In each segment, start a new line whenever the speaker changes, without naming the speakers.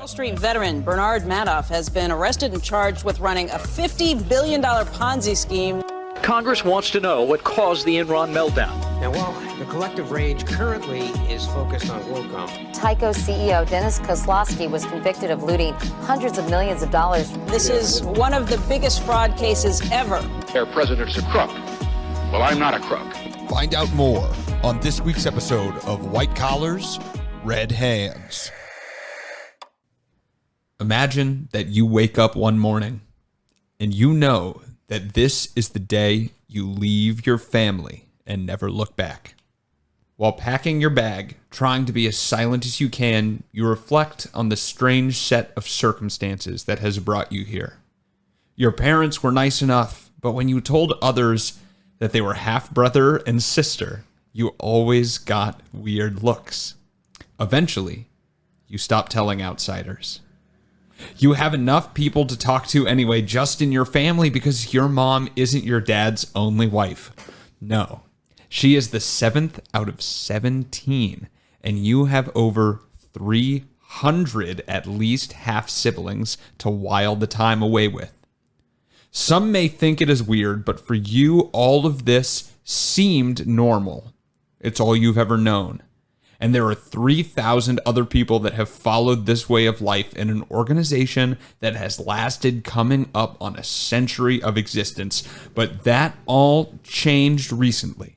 Wall Street veteran Bernard Madoff has been arrested and charged with running a $50 billion Ponzi scheme.
Congress wants to know what caused the Enron meltdown.
Now, while the collective rage currently is focused on WorldCom,
Tyco CEO Dennis Kozlowski was convicted of looting hundreds of millions of dollars.
This is one of the biggest fraud cases ever.
Their president's a crook. Well, I'm not a crook.
Find out more on this week's episode of White Collars, Red Hands.
Imagine that you wake up one morning and you know that this is the day you leave your family and never look back. While packing your bag, trying to be as silent as you can, you reflect on the strange set of circumstances that has brought you here. Your parents were nice enough, but when you told others that they were half-brother and sister, you always got weird looks. Eventually, you stop telling outsiders. You have enough people to talk to anyway, just in your family, because your mom isn't your dad's only wife. No, she is the 7th out of 17, and you have over 300 at least half-siblings to while the time away with. Some may think it is weird, but for you, all of this seemed normal. It's all you've ever known. And there are 3,000 other people that have followed this way of life in an organization that has lasted coming up on a century of existence. But that all changed recently.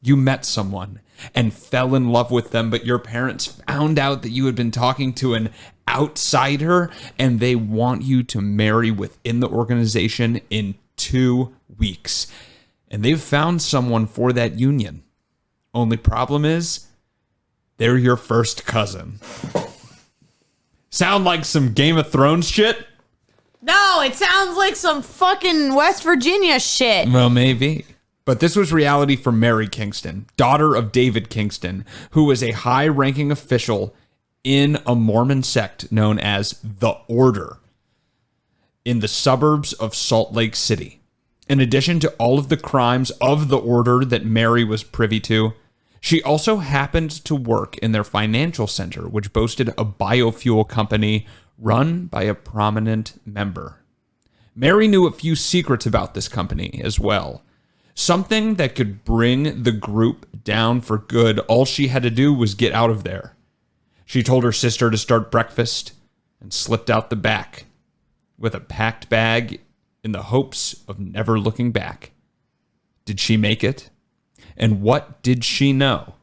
You met someone and fell in love with them, but your parents found out that you had been talking to an outsider, and they want you to marry within the organization in 2 weeks. And they've found someone for that union. Only problem is, they're your first cousin. Sound like some Game of Thrones shit?
No, it sounds like some fucking West Virginia shit.
Well, maybe. But this was reality for Mary Kingston, daughter of David Kingston, who was a high-ranking official in a Mormon sect known as the Order in the suburbs of Salt Lake City. In addition to all of the crimes of the Order that Mary was privy to, she also happened to work in their financial center, which boasted a biofuel company run by a prominent member. Mary knew a few secrets about this company as well. Something that could bring the group down for good. All she had to do was get out of there. She told her sister to start breakfast and slipped out the back with a packed bag in the hopes of never looking back. Did she make it? And what did she know?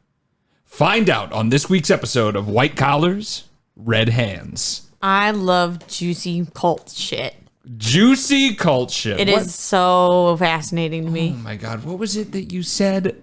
Find out on this week's episode of White Collars, Red Hands.
I love juicy cult shit.
Juicy cult shit.
It is so fascinating to me.
Oh my God. What was it that you said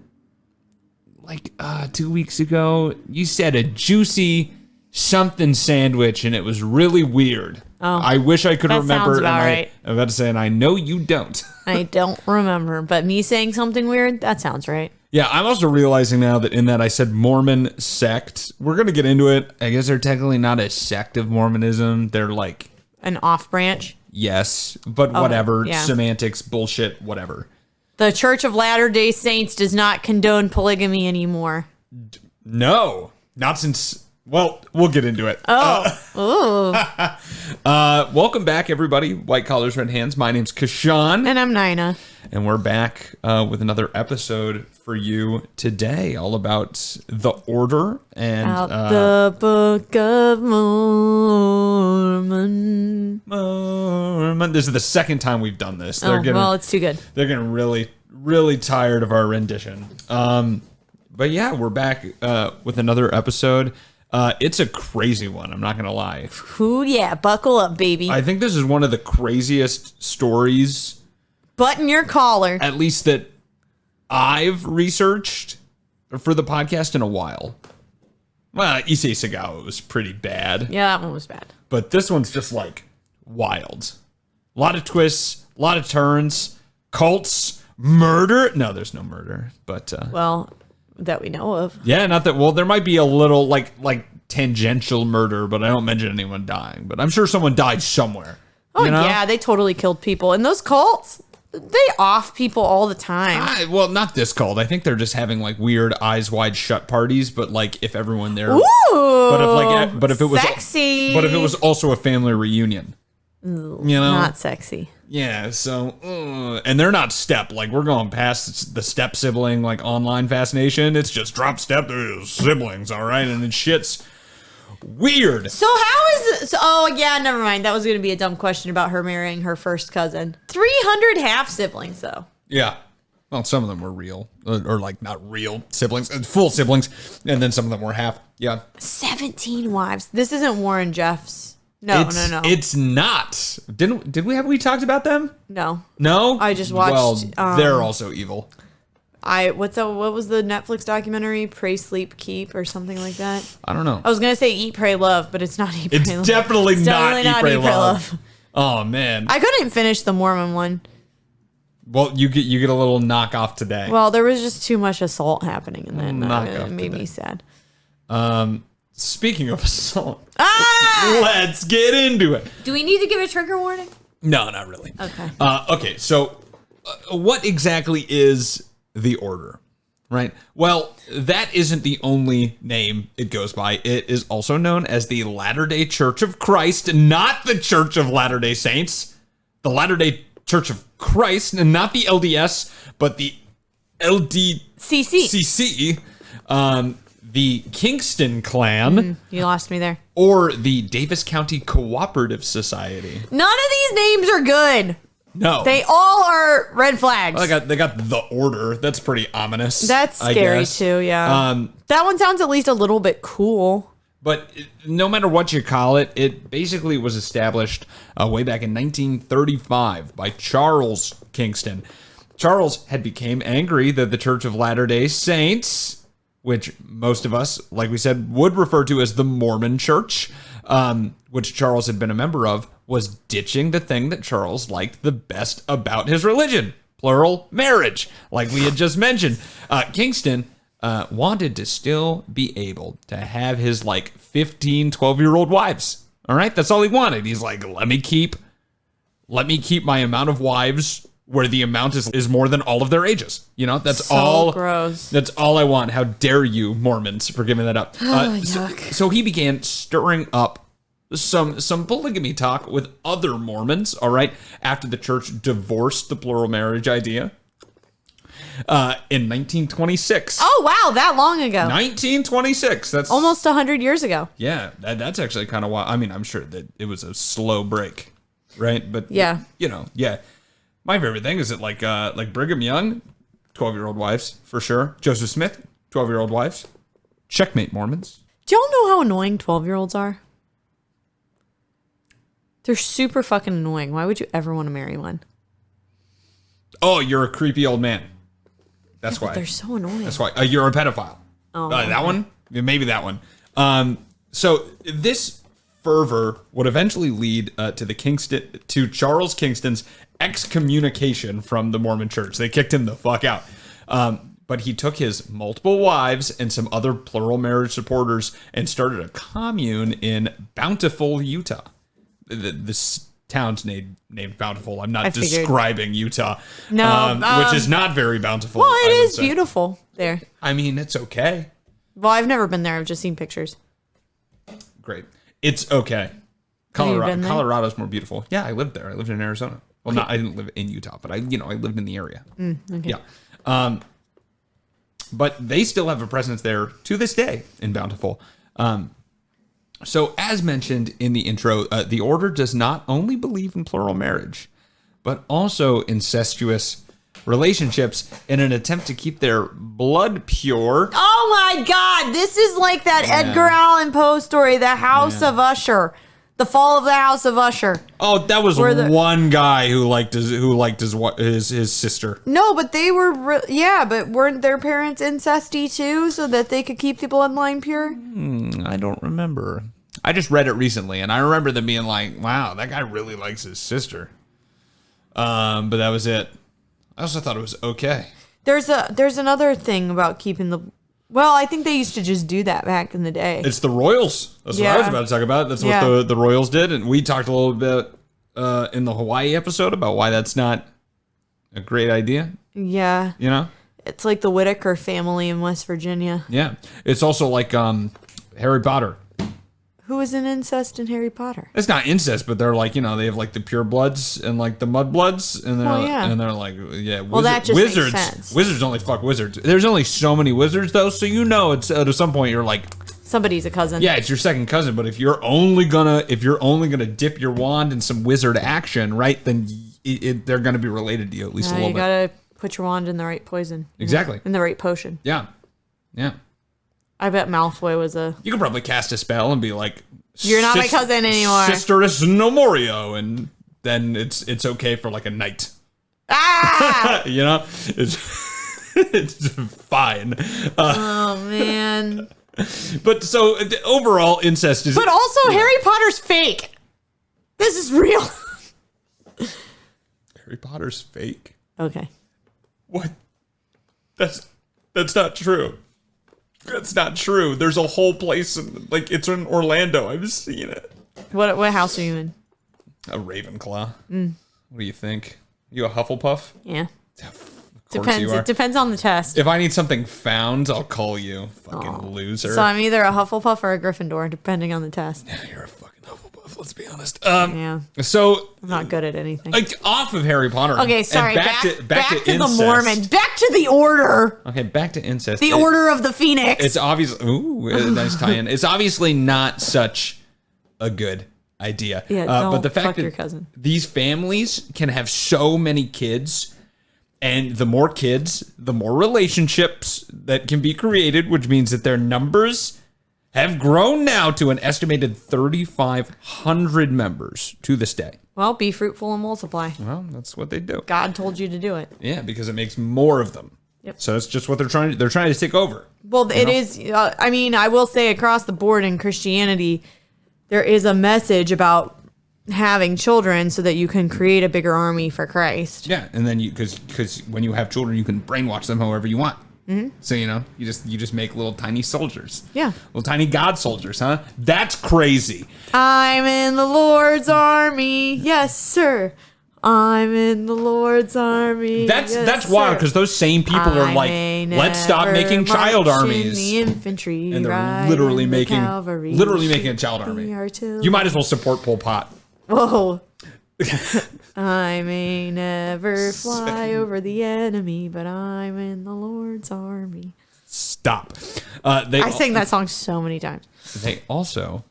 like 2 weeks ago? You said a juicy something sandwich, and it was really weird. Oh, I wish I could remember.
Sounds about right.
I'm about to say, and I know you don't.
I don't remember, but me saying something weird, that sounds right.
Yeah, I'm also realizing now that in that I said Mormon sect. We're going to get into it. I guess they're technically not a sect of Mormonism. They're like...
an off branch?
Yes, but whatever.
Yeah.
Semantics, bullshit, whatever.
The Church of Latter-day Saints does not condone polygamy anymore.
No, not since... Well, we'll get into it. Welcome back, everybody. White Collars, Red Hands. My name's Kashan.
And I'm Nina.
And we're back with another episode for you today, all about the Order and
the Book of Mormon.
This is the second time we've done this.
Well, it's too good.
They're getting really, really tired of our rendition. But yeah, we're back with another episode. It's a crazy one, I'm not going to lie.
Ooh, yeah, buckle up, baby.
I think this is one of the craziest stories...
Button your collar.
At least that I've researched for the podcast in a while. Well, Issei Sagawa was pretty bad.
Yeah, that one was bad.
But this one's just like wild. A lot of twists, a lot of turns, cults, murder. No, there's no murder, but...
well, that we know of.
Yeah, not that... Well, there might be a little like tangential murder, but I don't mention anyone dying. But I'm sure someone died somewhere.
Oh,
you know?
Yeah, they totally killed people. And those cults... They off people all the time.
Well, not this cult. I think they're just having like weird eyes wide shut parties. But like if everyone there, but if it was
sexy,
but if it was also a family reunion,
not sexy.
Yeah. So and they're not step. Like we're going past the step sibling like online fascination. It's just drop step siblings. All right, and it shit's weird.
So how is oh yeah, never mind. That was going to be a dumb question about her marrying her first cousin. 300 half siblings though.
Yeah. Well, some of them were real or like not real siblings, full siblings, and then some of them were half. Yeah.
17 wives. This isn't Warren Jeffs. No.
It's not. Did we talked about them?
No.
No?
I just watched
they're also evil.
What was the Netflix documentary? Pray, Sleep, Keep, or something like that?
I don't know.
I was gonna say Eat, Pray, Love, but it's not Eat, Pray, Love.
It's definitely not Eat, Pray, Love. Oh man,
I couldn't finish the Mormon one.
Well, you get a little knockoff today.
Well, there was just too much assault happening in that. It made me sad.
Speaking of assault, let's get into it.
Do we need to give a trigger warning?
No, not really.
Okay.
Okay. So, what exactly is the order? Right. Well, that isn't the only name it goes by. It is also known as the Latter-day Church of Christ, not the Church of Latter-day Saints. The Latter-day Church of Christ, and not the LDS, but the LDCC. The Kingston Clan.
You lost me there.
Or the Davis County Cooperative Society.
None of these names are good.
No.
They all are red flags.
Well, they got the order. That's pretty ominous.
That's scary too, yeah. That one sounds at least a little bit cool.
But no matter what you call it, it basically was established way back in 1935 by Charles Kingston. Charles had become angry that the Church of Latter-day Saints, which most of us, like we said, would refer to as the Mormon Church, which Charles had been a member of, was ditching the thing that Charles liked the best about his religion, plural marriage, like we had just mentioned. Kingston wanted to still be able to have his like 15, 12-year-old wives. All right, that's all he wanted. He's like, let me keep my amount of wives where the amount is more than all of their ages. You know, that's
so
all.
Gross.
That's all I want. How dare you, Mormons, for giving that up?
Yuck.
So he began stirring up some polygamy talk with other Mormons. All right, after the church divorced the plural marriage idea in 1926.
Oh wow, that long ago.
1926. That's
almost 100 years ago.
Yeah, that's actually kind of wild. I mean, I'm sure that it was a slow break, right? But
yeah,
yeah. My favorite thing is that like Brigham Young, 12-year-old wives for sure. Joseph Smith, 12-year-old wives. Checkmate, Mormons.
Do y'all know how annoying 12-year-olds are? They're super fucking annoying. Why would you ever want to marry one?
Oh, you're a creepy old man. That's why.
They're so annoying.
That's why. You're a pedophile.
Oh,
that one? Maybe that one. So this fervor would eventually lead to Charles Kingston's excommunication from the Mormon Church. They kicked him the fuck out. But he took his multiple wives and some other plural marriage supporters and started a commune in Bountiful, Utah. This town's named Bountiful. I'm not describing Utah.
No.
Which is not very bountiful.
Well, it is beautiful there.
I mean, it's okay.
Well, I've never been there. I've just seen pictures.
Great. It's okay. Colorado's more beautiful. Yeah, I lived there. I lived in Arizona. Well, I didn't live in Utah, but I lived in the area.
Okay.
Yeah. But they still have a presence there to this day in Bountiful. So as mentioned in the intro, the order does not only believe in plural marriage, but also incestuous relationships in an attempt to keep their blood pure.
Oh my God. This is like that Edgar Allan Poe story, The House of Usher. The Fall of the House of Usher.
Oh, that was one guy who liked his sister.
No, but they were but weren't their parents incesty too, so that they could keep the bloodline pure?
I don't remember. I just read it recently, and I remember them being like, "Wow, that guy really likes his sister." But that was it. I also thought it was okay.
There's another thing about keeping the. Well, I think they used to just do that back in the day.
It's the Royals. That's what I was about to talk about. That's what the Royals did. And we talked a little bit in the Hawaii episode about why that's not a great idea.
Yeah.
You know?
It's like the Whitaker family in West Virginia.
Yeah. It's also like Harry Potter.
Who is in incest in Harry Potter?
It's not incest, but they're like, they have like the pure bloods and like the mud bloods, and they're like,
well, that just
wizards.
makes sense.
Wizards only fuck wizards. There's only so many wizards though, so it's at some point you're like,
somebody's a cousin.
yeah, it's your second cousin. But if you're only gonna dip your wand in some wizard action, right? Then they're gonna be related to you at least a little bit.
You gotta put your wand in the right poison.
Exactly.
In the right potion.
Yeah.
I bet Malfoy was a...
You could probably cast a spell and be like,
you're not my cousin anymore.
Sisteris Nomorio, and then it's okay for like a night.
Ah!
It's fine.
Oh, man.
But so overall, incest is...
But also, Harry Potter's fake. This is real.
Harry Potter's fake?
Okay.
What? That's not true. That's not true. There's a whole place, it's in Orlando. I've seen it.
What house are you in?
A Ravenclaw. What do you think? You a Hufflepuff?
Yeah.
Of course you are.
It depends on the test.
If I need something found, I'll call you. Fucking loser.
So I'm either a Hufflepuff or a Gryffindor, depending on the test.
Yeah, you're a fucking Hufflepuff, let's be honest.
Yeah.
So...
I'm not good at anything.
Like, off of Harry Potter.
Okay, sorry.
Back to
the
incest.
Mormon. Back to the Order.
Okay, back to incest.
The Order of the Phoenix.
It's obviously... Ooh, nice tie-in. It's obviously not such a good idea.
Yeah, don't
but the fact
fuck
that
your cousin.
These families can have so many kids, and the more kids, the more relationships that can be created, which means that their numbers have grown now to an estimated 3,500 members to this day.
Well, be fruitful and multiply.
Well, that's what they do.
God told you to do it.
Yeah, because it makes more of them.
Yep.
So that's just what they're trying to take over.
Well, it is. I mean, I will say across the board in Christianity, there is a message about having children so that you can create a bigger army for Christ.
Yeah, and then because when you have children, you can brainwash them however you want. Mm-hmm. So you just make little tiny soldiers.
Yeah,
little tiny God soldiers, huh? That's crazy.
I'm in the Lord's army, yes, sir. I'm in the Lord's army.
That's wild because those same people are like, let's stop making child armies.
The infantry,
and they're literally making a child army. You might as well support Pol Pot.
Whoa. I may never fly over the enemy, but I'm in the Lord's army.
Stop.
I sang that song so many times.
They also,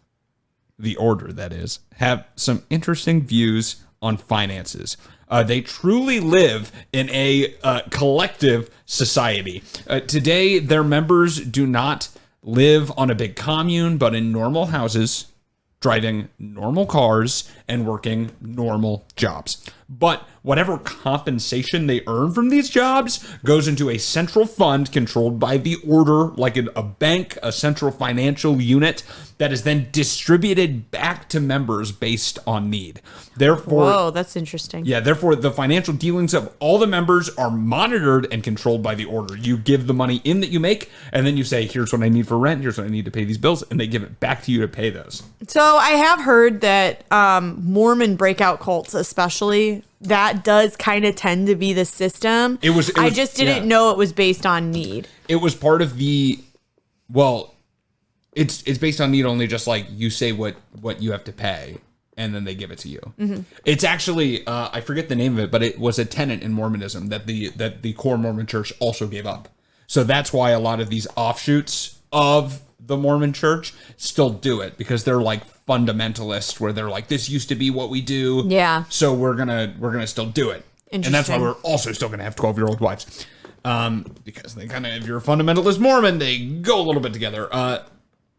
the Order, that is, have some interesting views on finances. They truly live in a collective society. Today, their members do not live on a big commune, but in normal houses, driving normal cars and working normal jobs. But whatever compensation they earn from these jobs goes into a central fund controlled by the Order, like a bank, a central financial unit that is then distributed back to members based on need. Therefore,
whoa, that's interesting.
Yeah, therefore, the financial dealings of all the members are monitored and controlled by the Order. You give the money in that you make, and then you say, here's what I need for rent, here's what I need to pay these bills, and they give it back to you to pay those.
So I have heard that Mormon breakout cults, especially, that does kind of tend to be the system. I just didn't know it was based on need.
It was part of the, well, it's based on need only, just like you say what you have to pay, and then they give it to you. Mm-hmm. It's actually, I forget the name of it, but it was a tenet in Mormonism that the core Mormon church also gave up. So that's why a lot of these offshoots of the Mormon church still do it, because they're like fundamentalists, where they're like, this used to be what we do. Yeah. So we're gonna still do it. And that's why we're also still gonna have 12-year-old wives. Because they kind of, if you're a fundamentalist Mormon, they go a little bit together.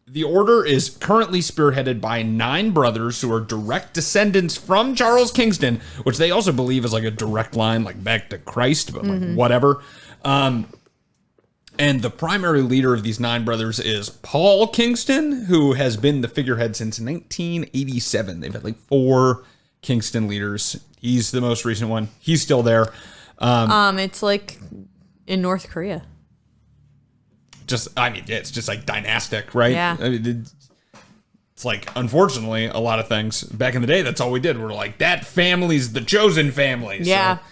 The Order is currently spearheaded by 9 brothers who are direct descendants from Charles Kingston, which they also believe is like a direct line, like back to Christ, but like whatever. And the primary leader of these 9 brothers is Paul Kingston, who has been the figurehead since 1987. They've had like 4 Kingston leaders. He's the most recent one. He's still there.
It's like in North Korea.
It's just like dynastic, right?
Yeah.
I mean, it's like, unfortunately, a lot of things back in the day, that's all we did. We're like, that family's the chosen family.
Yeah.
So.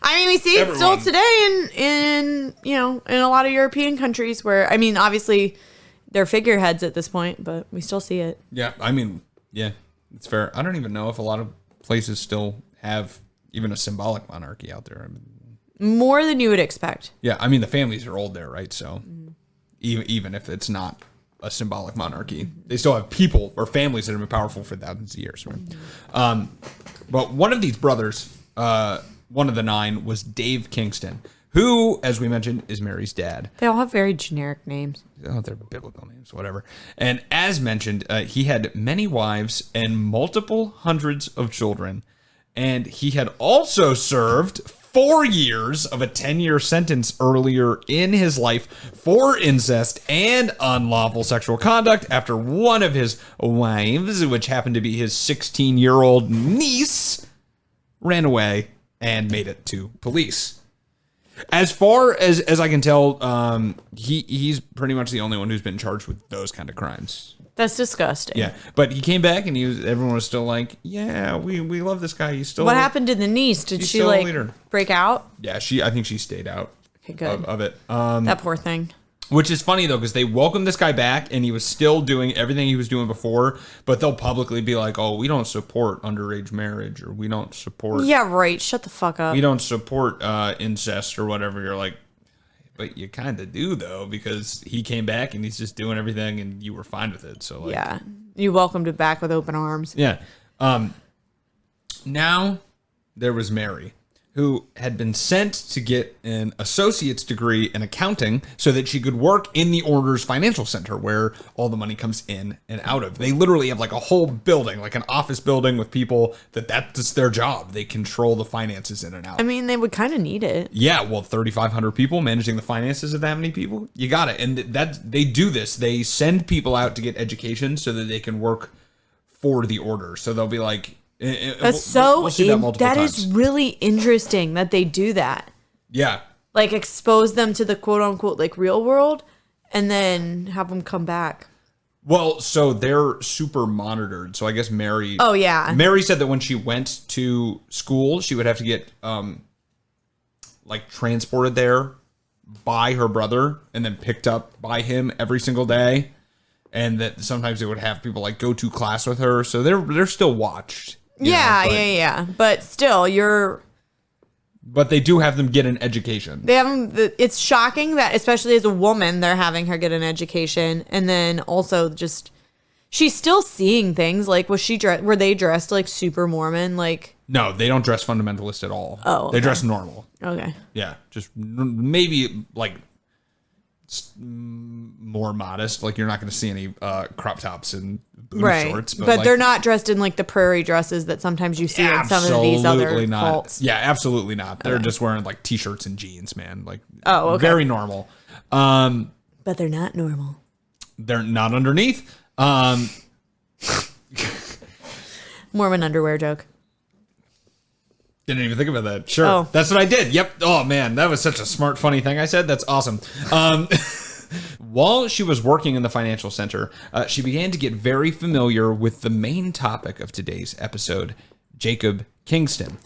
I mean, we see it still today in a lot of European countries where, I mean, obviously they're figureheads at this point, but we still see it.
Yeah, I mean, yeah, it's fair. I don't even know if a lot of places still have even a symbolic monarchy out there. I mean,
more than you would expect.
yeah, I mean, the families are old there, right? So even if it's not a symbolic monarchy, they still have people or families that have been powerful for thousands of years, right? But one of these brothers, one of the 9, was Dave Kingston, who, as we mentioned, is Mary's dad.
They all have very generic names.
Oh, they're biblical names, whatever. And as mentioned, he had many wives and multiple hundreds of children. And he had also served 4 years of a 10-year sentence earlier in his life for incest and unlawful sexual conduct after one of his wives, which happened to be his 16-year-old niece, ran away and made it to police. As far as I can tell, he's pretty much the only one who's been charged with those kind of crimes.
That's disgusting.
Yeah, but he came back and everyone was still like, yeah, we love this guy. He's still.
What happened to the niece? Did she break out?
Yeah, I think she stayed out.
Okay, good.
Of it.
That poor thing.
Which is funny, though, because they welcomed this guy back, and he was still doing everything he was doing before, but they'll publicly be like, oh, we don't support underage marriage, or we don't support...
Yeah, right. Shut the fuck up.
We don't support incest or whatever. You're like, but you kind of do, though, because he came back, and he's just doing everything, and you were fine with it. So, like,
yeah. You welcomed it back with open arms.
Yeah. Now, there was Mary, who had been sent to get an associate's degree in accounting so that she could work in the order's financial center where all the money comes in and out of. They literally have like a whole building, like an office building with people that's their job. They control the finances in and out.
I mean, they would kind of need it.
Yeah, well, 3,500 people managing the finances of that many people, you got it. And they do this. They send people out to get education so that they can work for the order. So they'll be like,
that is really interesting that they do that.
Yeah.
Like expose them to the quote unquote like real world and then have them come back.
Well, so they're super monitored. So I guess Mary.
Oh, yeah.
Mary said that when she went to school, she would have to get like transported there by her brother and then picked up by him every single day. And that sometimes they would have people like go to class with her. So they're still watched.
Yeah. But still,
But they do have them get an education.
It's shocking that, especially as a woman, they're having her get an education, and then also just she's still seeing things. Like, were they dressed like super Mormon? Like,
no, they don't dress fundamentalist at all.
Oh, okay.
They dress normal.
Okay.
Yeah, just maybe like more modest. Like you're not going to see any crop tops and booty shorts,
but
like,
they're not dressed in like the prairie dresses that sometimes you see in some of these other cults.
Yeah, absolutely not. They're just wearing like t-shirts and jeans, man. Like, very normal.
But they're not normal.
They're not underneath.
Mormon underwear joke.
Didn't even think about that. Sure.
Oh.
That's what I did. Yep. Oh, man. That was such a smart, funny thing I said. That's awesome. While she was working in the financial center, she began to get very familiar with the main topic of today's episode, Jacob Kingston.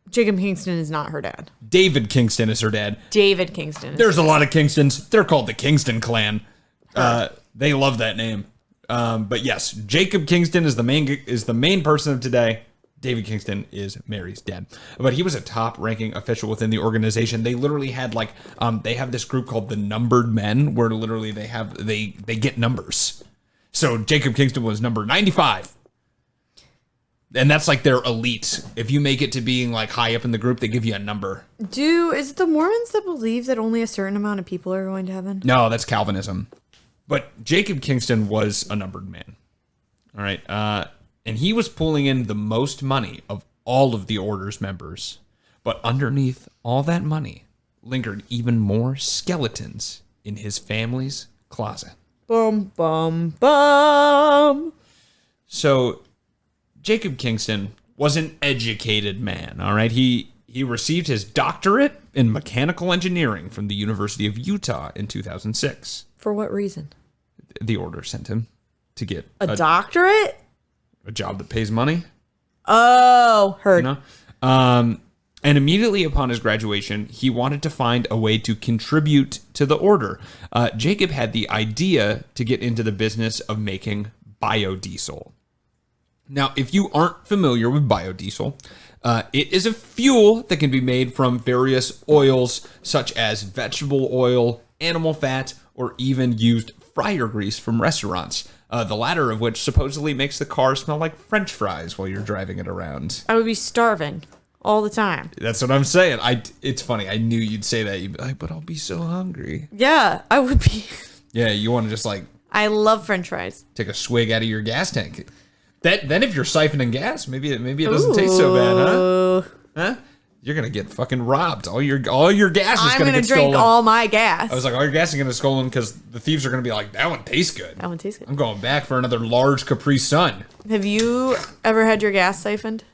Jacob Kingston is not her dad.
David Kingston is her dad.
David Kingston.
There's a lot of Kingstons. They're called the Kingston clan. They love that name. But yes, Jacob Kingston is the main person of today. David Kingston is Mary's dad, but he was a top-ranking official within the organization. They literally had like, they have this group called the Numbered Men, where literally they get numbers. So Jacob Kingston was number 95, and that's like their elite. If you make it to being like high up in the group, they give you a number.
Is it the Mormons that believe that only a certain amount of people are going to heaven?
No, that's Calvinism. But Jacob Kingston was a numbered man. All right. And he was pulling in the most money of all of the order's members. But underneath all that money lingered even more skeletons in his family's closet.
Bum, bum, bum.
So Jacob Kingston was an educated man, all right? He received his doctorate in mechanical engineering from the University of Utah in 2006.
For what reason?
The order sent him to get
a doctorate?
A job that pays money.
Oh, heard.
You know? And immediately upon his graduation, he wanted to find a way to contribute to the order. Jacob had the idea to get into the business of making biodiesel. Now, if you aren't familiar with biodiesel, it is a fuel that can be made from various oils, such as vegetable oil, animal fat, or even used fryer grease from restaurants. The latter of which supposedly makes the car smell like French fries while you're driving it around.
I would be starving all the time.
That's what I'm saying. It's funny. I knew you'd say that. You'd be like, but I'll be so hungry.
Yeah, I would be.
Yeah, you want to just like
I love French fries.
take a swig out of your gas tank. Then if you're siphoning gas, maybe it doesn't taste so bad, huh? You're gonna get fucking robbed. All your gas is gonna get stolen.
drink all my gas.
I was like, all your gas is gonna get stolen because the thieves are gonna be like, that one tastes good.
That one tastes good.
I'm going back for another large Capri Sun.
Have you ever had your gas siphoned?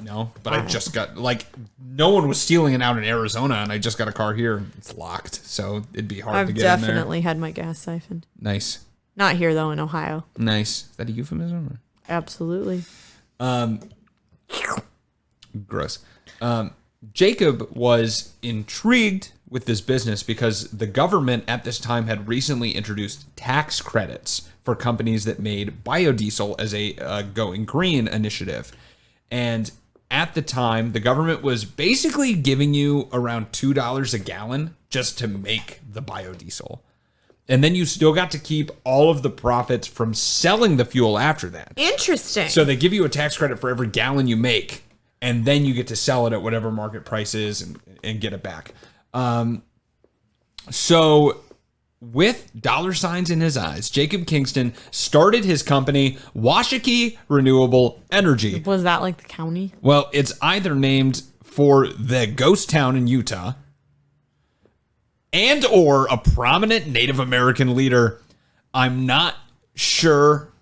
No, but I just got, like, no one was stealing it out in Arizona, and I just got a car here. It's locked, so it'd be hard to get in there.
I've definitely had my gas siphoned.
Nice.
Not here, though, in Ohio.
Nice. Is that a euphemism? Or?
Absolutely.
Gross. Jacob was intrigued with this business because the government at this time had recently introduced tax credits for companies that made biodiesel as a going green initiative. And at the time, the government was basically giving you around $2 a gallon just to make the biodiesel. And then you still got to keep all of the profits from selling the fuel after that.
Interesting.
So they give you a tax credit for every gallon you make, and then you get to sell it at whatever market price is and get it back. So with dollar signs in his eyes, Jacob Kingston started his company, Washakie Renewable Energy.
Was that like the county?
Well, it's either named for the ghost town in Utah and or a prominent Native American leader. I'm not sure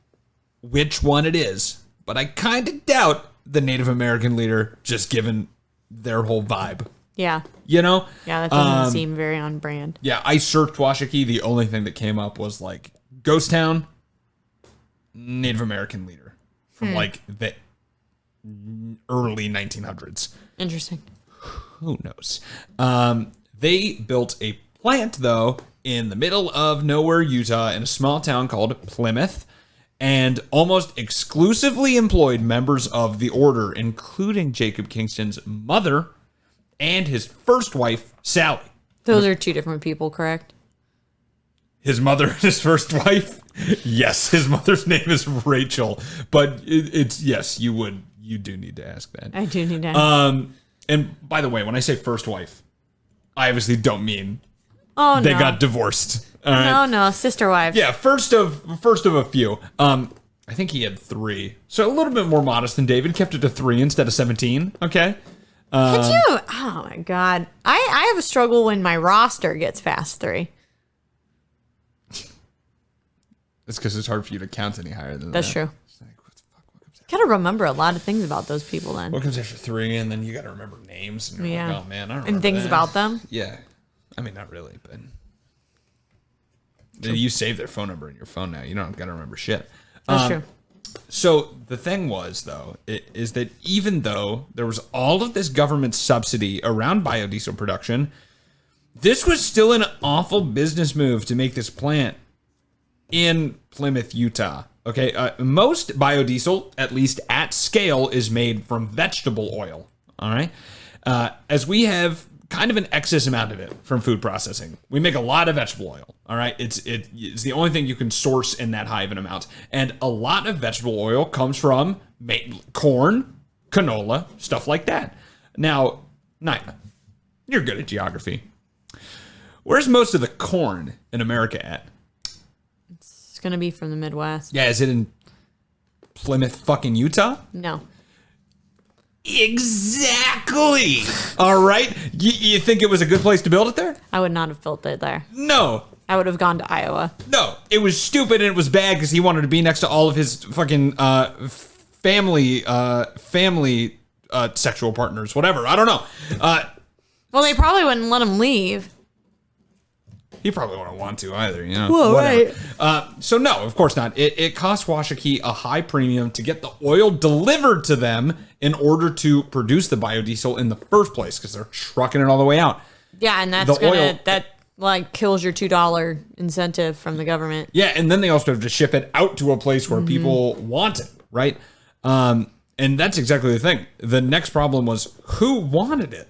which one it is, but I kind of doubt the Native American leader, just given their whole vibe.
Yeah.
You know?
Yeah, that doesn't seem very on brand.
Yeah, I searched Washakie. The only thing that came up was like ghost town, Native American leader from like the early 1900s.
Interesting.
Who knows? They built a plant, though, in the middle of nowhere, Utah, in a small town called Plymouth, and almost exclusively employed members of the order, including Jacob Kingston's mother and his first wife, Sally.
Those are two different people, correct?
His mother and his first wife? Yes, his mother's name is Rachel, but it's yes, you do need to ask that.
I do need to ask.
And by the way, when I say first wife, I obviously don't mean
they
got divorced. All right?
No, sister wives.
Yeah, first of a few. I think he had 3. So a little bit more modest than David. Kept it to 3 instead of 17. Okay.
Could you? Oh my God. I have a struggle when my roster gets past 3.
It's because it's hard for you to count any higher than
That's
that.
true.
It's like, what the fuck? What comes after?
Gotta remember a lot of things about those people then.
What comes after 3? And then you got to remember names. And you're like, oh man, I don't remember
And things
that.
about them.
Yeah. I mean, not really, but you save their phone number in your phone now. You don't got to remember shit.
That's true.
So the thing was, though, is that even though there was all of this government subsidy around biodiesel production, this was still an awful business move to make this plant in Plymouth, Utah. Okay, most biodiesel, at least at scale, is made from vegetable oil. All right, as we have kind of an excess amount of it from food processing. We make a lot of vegetable oil. All right, it's the only thing you can source in that high of an amount, and a lot of vegetable oil comes from corn, canola, stuff like that. Now, Naima, you're good at geography. Where's most of the corn in America at?
It's going to be from the Midwest.
Yeah, is it in Plymouth, fucking Utah?
No.
Exactly. All right. You think it was a good place to build it there?
I would not have built it there.
No.
I would have gone to Iowa.
No. It was stupid and it was bad because he wanted to be next to all of his fucking family sexual partners, whatever. I don't know.
Well, they probably wouldn't let him leave.
he probably wouldn't want to either, you know.
Well,
whatever.
right.
So no, of course not. It costs Washakie a high premium to get the oil delivered to them in order to produce the biodiesel in the first place, because they're trucking it all the way out.
Yeah, and that like kills your $2 incentive from the government.
Yeah, and then they also have to ship it out to a place where people want it, right? And that's exactly the thing. The next problem was who wanted it?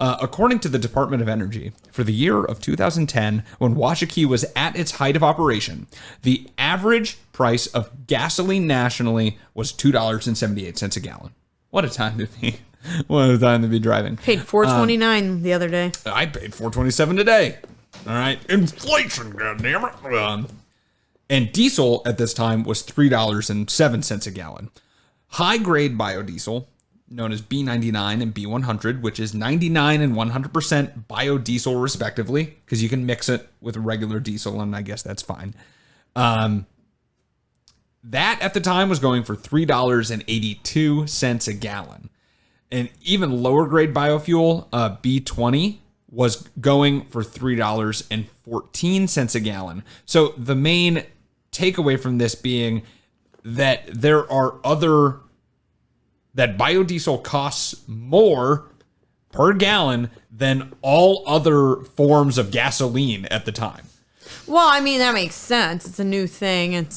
According to the Department of Energy, for the year of 2010, when Washakie was at its height of operation, the average price of gasoline nationally was $2.78 a gallon. What a time to be! What a time to be driving.
Paid $4.29 the other day.
I paid $4.27 today. All right, inflation, goddammit. And diesel at this time was $3.07 a gallon. High-grade biodiesel, known as B99 and B100, which is 99 and 100% biodiesel respectively, because you can mix it with regular diesel, and I guess that's fine. That at the time was going for $3.82 a gallon. And even lower grade biofuel, B20, was going for $3.14 a gallon. So the main takeaway from this being that that biodiesel costs more per gallon than all other forms of gasoline at the time.
Well, I mean, that makes sense. It's a new thing.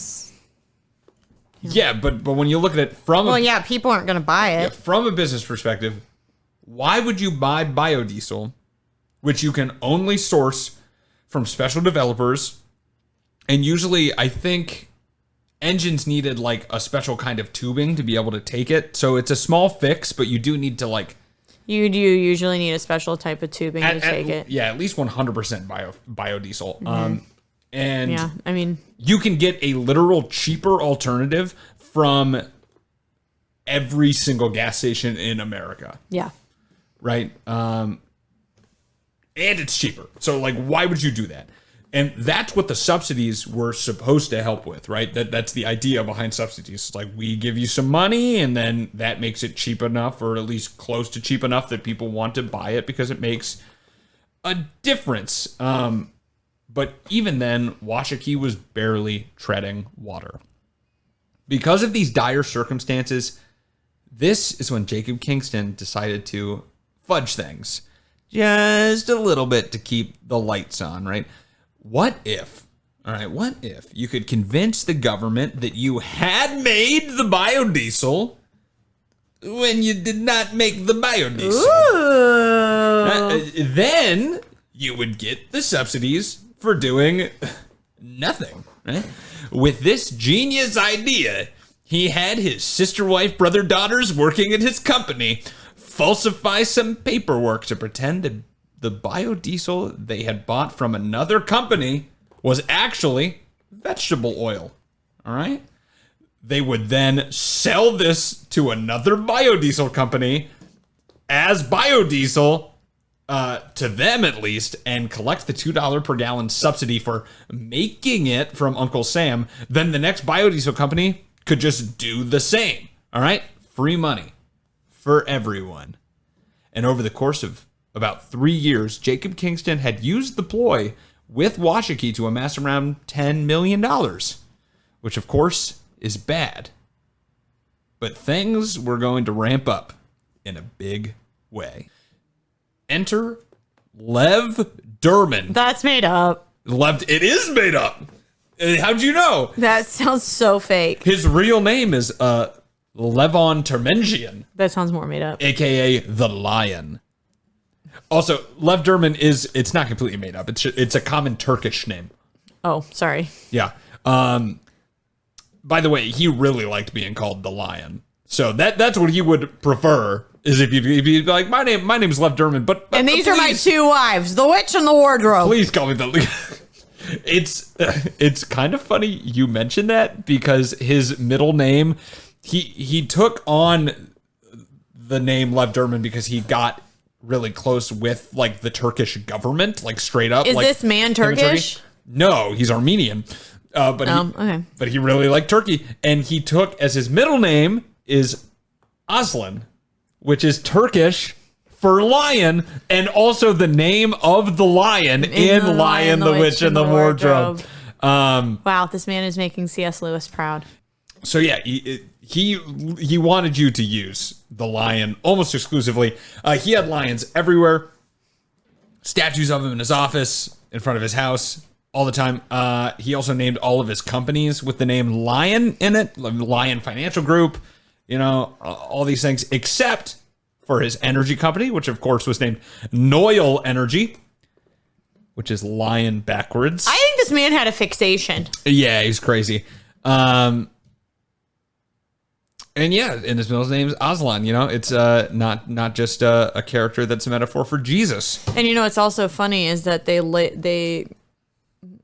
Yeah, but when you look at it from
people aren't going to buy it.
From a business perspective, why would you buy biodiesel, which you can only source from special developers? And usually, I think engines needed like a special kind of tubing to be able to take it. So it's a small fix, but you do need to like...
You do usually need a special type of tubing to take it.
Yeah, at least 100% biodiesel. Mm-hmm. And
yeah, I mean,
you can get a literal cheaper alternative from every single gas station in America.
Yeah.
Right? And it's cheaper. So like, why would you do that? And that's what the subsidies were supposed to help with, right? That's the idea behind subsidies. It's like, we give you some money, and then that makes it cheap enough, or at least close to cheap enough, that people want to buy it because it makes a difference. But even then, Washakie was barely treading water. Because of these dire circumstances, this is when Jacob Kingston decided to fudge things just a little bit to keep the lights on, right? What if you could convince the government that you had made the biodiesel when you did not make the biodiesel? Then you would get the subsidies for doing nothing, right? With this genius idea, he had his sister, wife, brother, daughters working at his company falsify some paperwork to pretend that the biodiesel they had bought from another company was actually vegetable oil. All right? They would then sell this to another biodiesel company as biodiesel, to them at least, and collect the $2 per gallon subsidy for making it from Uncle Sam. Then the next biodiesel company could just do the same. All right? Free money for everyone. And over the course of about 3 years, Jacob Kingston had used the ploy with Washakie to amass around $10 million, which of course is bad. But things were going to ramp up in a big way. Enter Lev Derman.
That's made up.
It is made up. How'd you know?
That sounds so fake.
His real name is Levon Termengian.
That sounds more made up.
AKA the Lion. Also, Lev Derman it's not completely made up. It's a common Turkish name.
Oh, sorry.
Yeah. By the way, he really liked being called the Lion. So that's what he would prefer, is if you'd be like, my name's Lev Derman, but
and these are my two wives, the witch and the wardrobe.
Please call me the... It's kind of funny you mentioned that, because his middle name, he took on the name Lev Derman because he got really close with like the Turkish government, like straight up.
Is
like,
this man Turkish?
No, he's Armenian. But he really liked Turkey, and he took as his middle name is Aslan, which is Turkish for lion, and also the name of the lion in Lion, the Witch, and the Wardrobe.
Wow, this man is making C.S. Lewis proud.
So yeah, he wanted you to use the lion almost exclusively. He had lions everywhere, statues of him in his office, in front of his house, all the time. He also named all of his companies with the name Lion in it, like Lion Financial Group, all these things, except for his energy company, which of course was named Noyle Energy, which is lion backwards.
I think this man had a fixation.
Yeah, he's crazy. And yeah, and his middle name is Aslan. It's not just a character that's a metaphor for Jesus.
And it's also funny is that they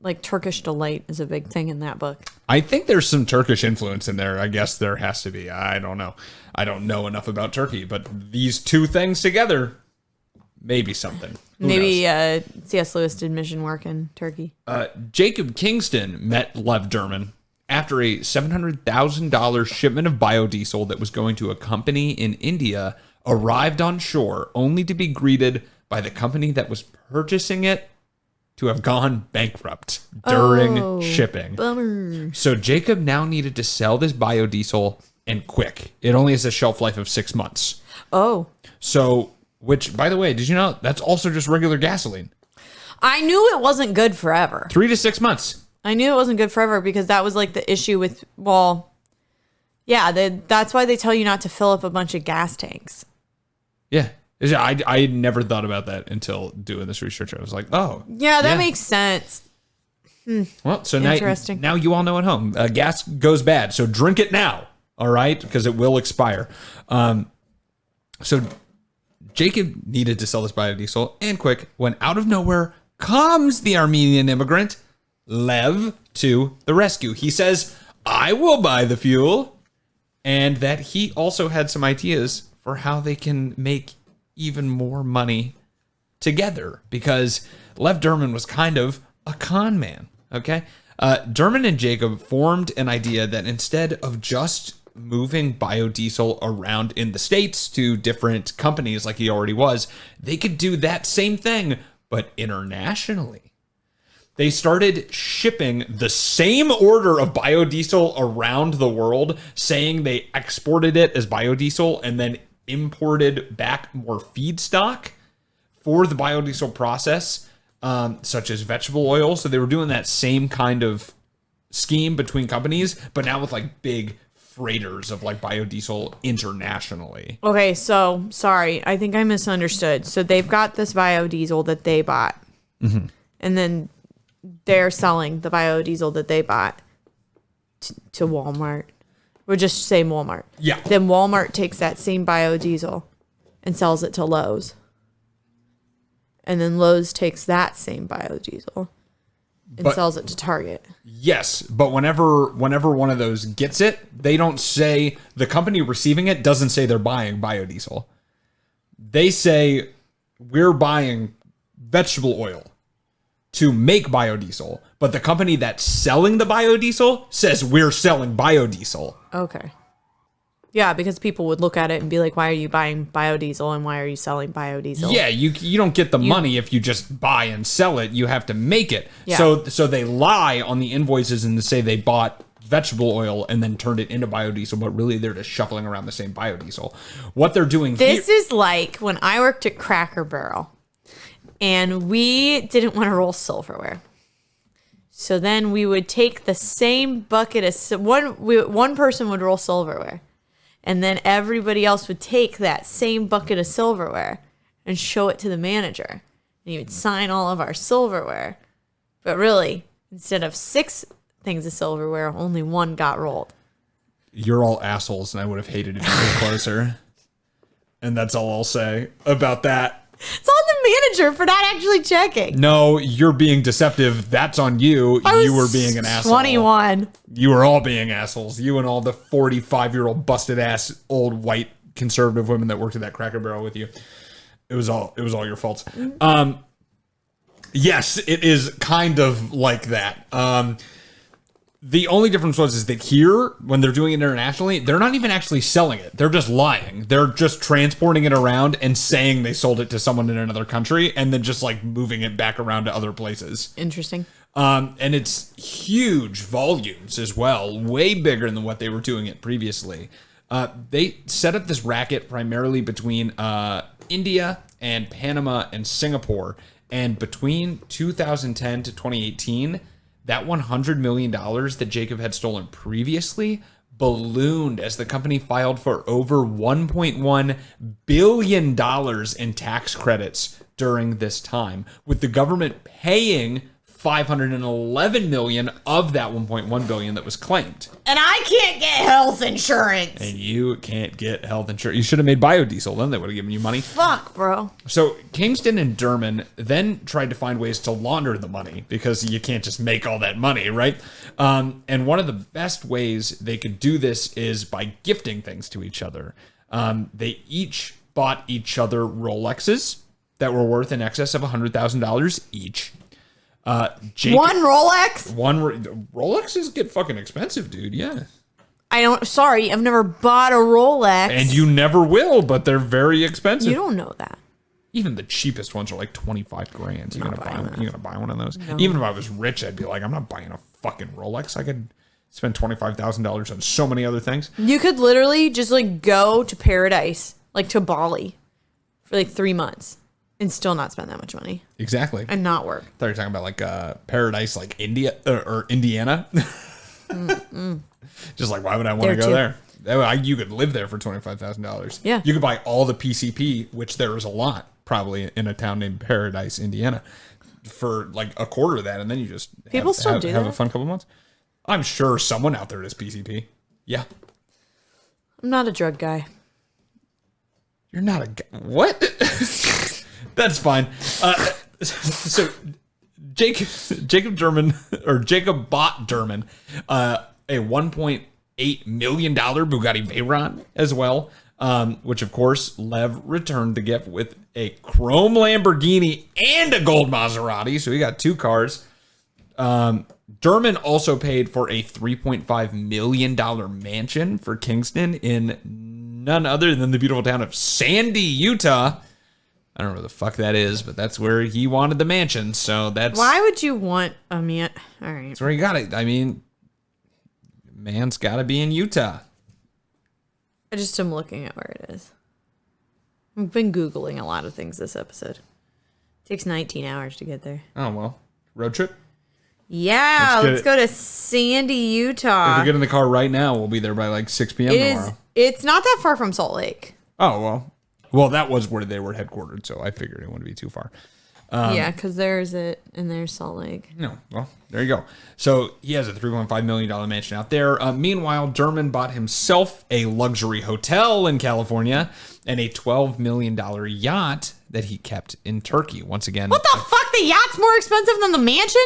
like Turkish delight is a big thing in that book.
I think there's some Turkish influence in there. I guess there has to be. I don't know. I don't know enough about Turkey, but these two things together, maybe something. Who
Maybe C.S. Lewis did mission work in Turkey.
Jacob Kingston met Lev Derman after a $700,000 shipment of biodiesel that was going to a company in India arrived on shore, only to be greeted by the company that was purchasing it to have gone bankrupt during shipping.
Bummer.
So Jacob now needed to sell this biodiesel, and quick. It only has a shelf life of 6 months.
Oh.
So, which, by the way, did you know that's also just regular gasoline?
I knew it wasn't good forever.
3 to 6 months.
I knew it wasn't good forever because that was like the issue with, that's why they tell you not to fill up a bunch of gas tanks.
Yeah. I never thought about that until doing this research. I was like, oh.
Yeah, that makes sense.
Well, so now you all know at home. Gas goes bad, so drink it now, all right? Because it will expire. So Jacob needed to sell this biodiesel, and quick, when out of nowhere comes the Armenian immigrant, Lev, to the rescue. He says, I will buy the fuel, and that he also had some ideas for how they can make even more money together, because Lev Derman was kind of a con man, okay? Derman and Jacob formed an idea that instead of just moving biodiesel around in the States to different companies like he already was, they could do that same thing, but internationally. They started shipping the same order of biodiesel around the world, saying they exported it as biodiesel and then imported back more feedstock for the biodiesel process, such as vegetable oil. So they were doing that same kind of scheme between companies, but now with like big freighters of like biodiesel internationally.
Okay, so sorry, I think I misunderstood. So they've got this biodiesel that they bought, and then they're selling the biodiesel that they bought to Walmart. We'll just say Walmart.
Yeah.
Then Walmart takes that same biodiesel and sells it to Lowe's. And then Lowe's takes that same biodiesel and sells it to Target.
Yes, but whenever one of those gets it, they don't say, the company receiving it doesn't say they're buying biodiesel. They say, we're buying vegetable oil to make biodiesel, but the company that's selling the biodiesel says we're selling biodiesel.
Okay. Yeah, because people would look at it and be like, why are you buying biodiesel and why are you selling biodiesel?
Yeah, you don't get the money if you just buy and sell it. You have to make it.
Yeah.
So they lie on the invoices and say they bought vegetable oil and then turned it into biodiesel, but really they're just shuffling around the same biodiesel. What they're doing
This is like when I worked at Cracker Barrel and we didn't want to roll silverware. So then we would take the same bucket of one person would roll silverware. And then everybody else would take that same bucket of silverware and show it to the manager. And he would sign all of our silverware. But really, instead of 6 things of silverware, only 1 got rolled.
You're all assholes, and I would have hated if you were closer. And that's all I'll say about that.
It's on the manager for not actually checking.
No, you're being deceptive. That's on you. You were being an asshole.
21.
You were all being assholes. You and all the 45-year-old busted ass old white conservative women that worked at that Cracker Barrel with you. It was all your fault. Yes, it is kind of like that. The only difference is that here, when they're doing it internationally, they're not even actually selling it. They're just lying. They're just transporting it around and saying they sold it to someone in another country and then just like moving it back around to other places.
Interesting.
And it's huge volumes as well, way bigger than what they were doing it previously. They set up this racket primarily between India and Panama and Singapore. And between 2010 to 2018, that $100 million that Jacob had stolen previously ballooned as the company filed for over $1.1 billion in tax credits during this time, with the government paying $511 million of that $1.1 billion that was claimed.
And I can't get health insurance.
And you can't get health insurance. You should have made biodiesel, then they would have given you money.
Fuck, bro.
So Kingston and Durman then tried to find ways to launder the money because you can't just make all that money, right? And one of the best ways they could do this is by gifting things to each other. They each bought each other Rolexes that were worth in excess of $100,000 each.
One Rolex?
Rolexes get fucking expensive, dude. Yeah.
Sorry, I've never bought a Rolex.
And you never will, but they're very expensive.
You don't know that.
Even the cheapest ones are like 25 grand. You're gonna buy one of those? No. Even if I was rich, I'd be like, I'm not buying a fucking Rolex. I could spend $25,000 on so many other things.
You could literally just like go to paradise, like to Bali, for like 3 months and still not spend that much money.
Exactly.
And not work.
I thought you were talking about like paradise, like India or Indiana. Just like, why would I want to go there? You could live there for $25,000.
Yeah.
You could buy all the PCP, which there is a lot, probably in a town named Paradise, Indiana, for like a quarter of that, and then you just have a fun couple months. I'm sure someone out there does PCP. Yeah.
I'm not a drug guy.
You're not a guy. What? That's fine. So Jacob Durman, or Jacob bought Durman a $1.8 million Bugatti Veyron as well, which of course Lev returned the gift with a chrome Lamborghini and a gold Maserati. So he got two cars. Durman also paid for a $3.5 million mansion for Kingston in none other than the beautiful town of Sandy, Utah. I don't know where the fuck that is, but that's where he wanted the mansion. So that's...
Why would you want a man? All right.
That's where he got it. I mean, man's got to be in Utah.
I just am looking at where it is. I've been Googling a lot of things this episode. It takes 19 hours to get there.
Oh, well. Road trip?
Yeah, let's go to Sandy, Utah.
If we get in the car right now, we'll be there by like 6 p.m. tomorrow.
It's not that far from Salt Lake.
Oh, well. Well, that was where they were headquartered, so I figured it wouldn't be too far.
Yeah, because there's it, and there's Salt Lake.
No, well, there you go. So he has a $3.5 million mansion out there. Meanwhile, Durman bought himself a luxury hotel in California and a $12 million yacht that he kept in Turkey. Once again.
What the fuck? The yacht's more expensive than the mansion?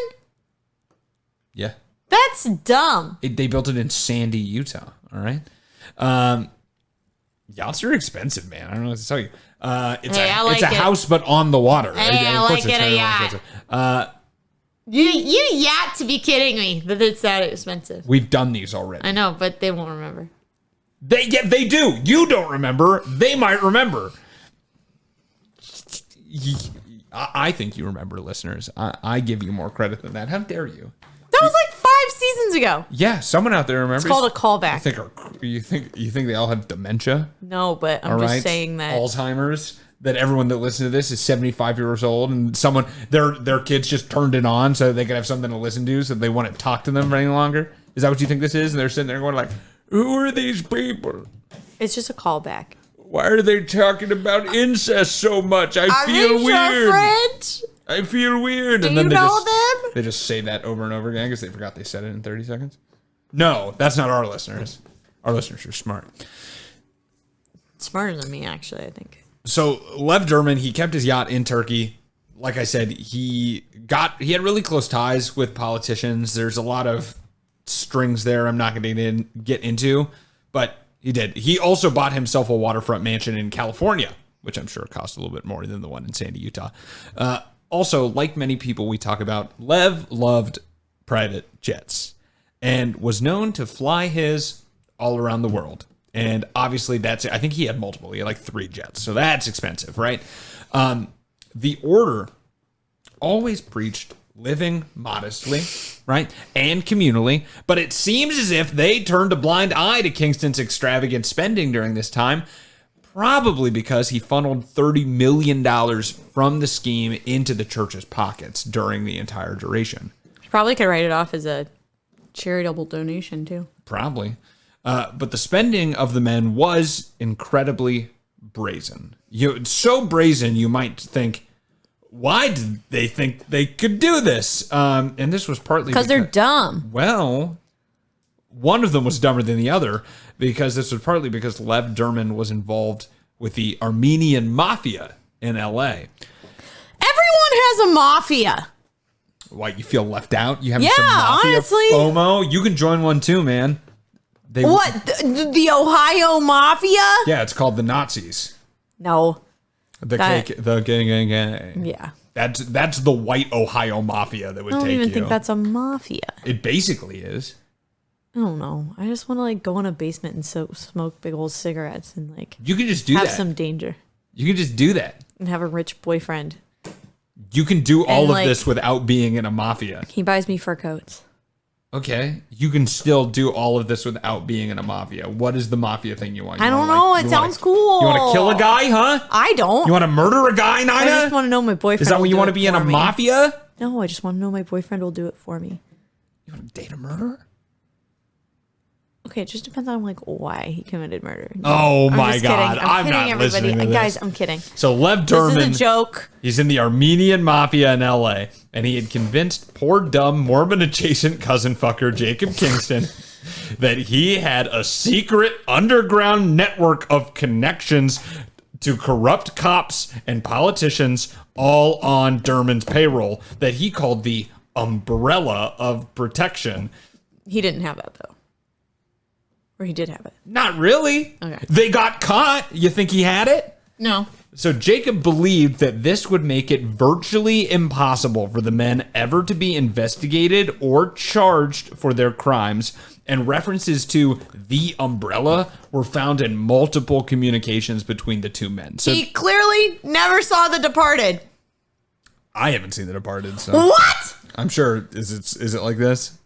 Yeah.
That's dumb.
They built it in Sandy, Utah. All right. Yachts are expensive, man. I don't know what to tell you. It's a house, but on the water.
Hey, I like it a yacht. You yacht to be kidding me that it's that expensive.
We've done these already.
I know, but they won't remember.
They do. You don't remember. They might remember. I think you remember, listeners. I give you more credit than that. How dare you?
That was like 5 seasons ago.
Yeah, someone out there remembers.
It's called a callback.
You think they all have dementia?
No, but I'm just saying that
Alzheimer's. That everyone that listens to this is 75 years old, and someone their kids just turned it on so they could have something to listen to, so they want to talk to them for any longer. Is that what you think this is? And they're sitting there going like, "Who are these people?"
It's just a callback.
Why are they talking about incest so much? I feel weird. I feel weird.
Do
and then
you know them?
They just say that over and over again because they forgot they said it in 30 seconds. No, that's not our listeners. Our listeners are smart.
Smarter than me, actually, I think.
So Lev Durman, he kept his yacht in Turkey. Like I said, he had really close ties with politicians. There's a lot of strings there I'm not going to get into, but he did. He also bought himself a waterfront mansion in California, which I'm sure cost a little bit more than the one in Sandy, Utah. Also, like many people we talk about, Lev loved private jets. and was known to fly his all around the world. And obviously that's, I think he had multiple. He had like 3 jets. So that's expensive, right? The order always preached living modestly, right? And communally. But it seems as if they turned a blind eye to Kingston's extravagant spending during this time, probably because he funneled $30 million from the scheme into the church's pockets during the entire duration.
Probably could write it off as a charitable donation, too.
Probably. But the spending of the men was incredibly brazen. So brazen, you might think, why did they think they could do this? And this was partly
because they're dumb.
Well, one of them was dumber than the other, because this was partly because Lev Derman was involved with the Armenian mafia in L.A.
Everyone has a mafia.
Why, you feel left out? You have some
Yeah,
mafia
honestly.
FOMO? You can join one too, man.
What? The Ohio Mafia?
Yeah, it's called the Nazis.
No.
The gang.
Yeah.
That's the white Ohio mafia that would
I
take
don't
you.
even think that's a mafia.
It basically is.
I don't know. I just want to go in a basement and smoke big old cigarettes and
You can just do
have
that.
some danger
You can just do that.
and have a rich boyfriend.
You can do all
And,
of this without being in a mafia.
He buys me fur coats.
Okay. You can still do all of this without being in a mafia. What is the mafia thing you want?
I don't know. It sounds cool.
You want to kill a guy, huh?
I don't.
You want to murder a guy, Nina?
I just want to know my boyfriend.
Is that
will
when you
do
want to
it
be in a
for me.
mafia?
No, I just want to know my boyfriend will do it for me.
You want to date a murderer?
Okay, it just depends on why he committed murder.
Oh
I'm
my
just
God.
kidding.
I'm
kidding,
not
everybody.
listening to this.
Guys, I'm kidding.
So Lev
This
Derman,
is a joke.
he's in the Armenian mafia in LA, and he had convinced poor dumb Mormon adjacent cousin fucker Jacob Kingston that he had a secret underground network of connections to corrupt cops and politicians, all on Derman's payroll, that he called the umbrella of protection.
He didn't have that though. Or he did have it.
Not really.
Okay.
They got caught. You think he had it?
No.
So Jacob believed that this would make it virtually impossible for the men ever to be investigated or charged for their crimes, and references to the umbrella were found in multiple communications between the two men. So
He clearly never saw The Departed.
I haven't seen The Departed, so
What?
I'm sure is it like this?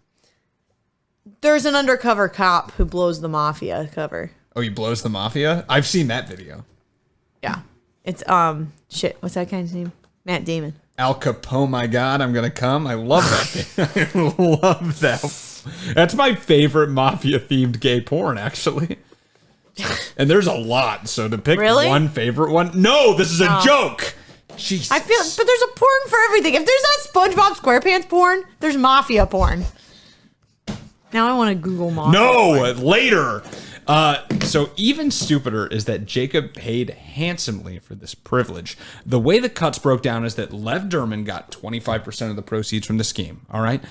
There's an undercover cop who blows the mafia cover.
Oh, he blows the mafia? I've seen that video.
Yeah. It's shit. What's that guy's name? Matt Damon.
Al Capone, my God, I'm gonna come. I love that thing. I love that. That's my favorite mafia-themed gay porn, actually. And there's a lot, so to pick
Really?
one favorite one. No, this is a joke. Jesus.
I feel, but there's a porn for everything. If there's that SpongeBob SquarePants porn, there's mafia porn. Now I want to Google mafia.
No,
porn.
later. So even stupider is that Jacob paid handsomely for this privilege. The way the cuts broke down is that Lev Derman got 25% of the proceeds from the scheme. All right.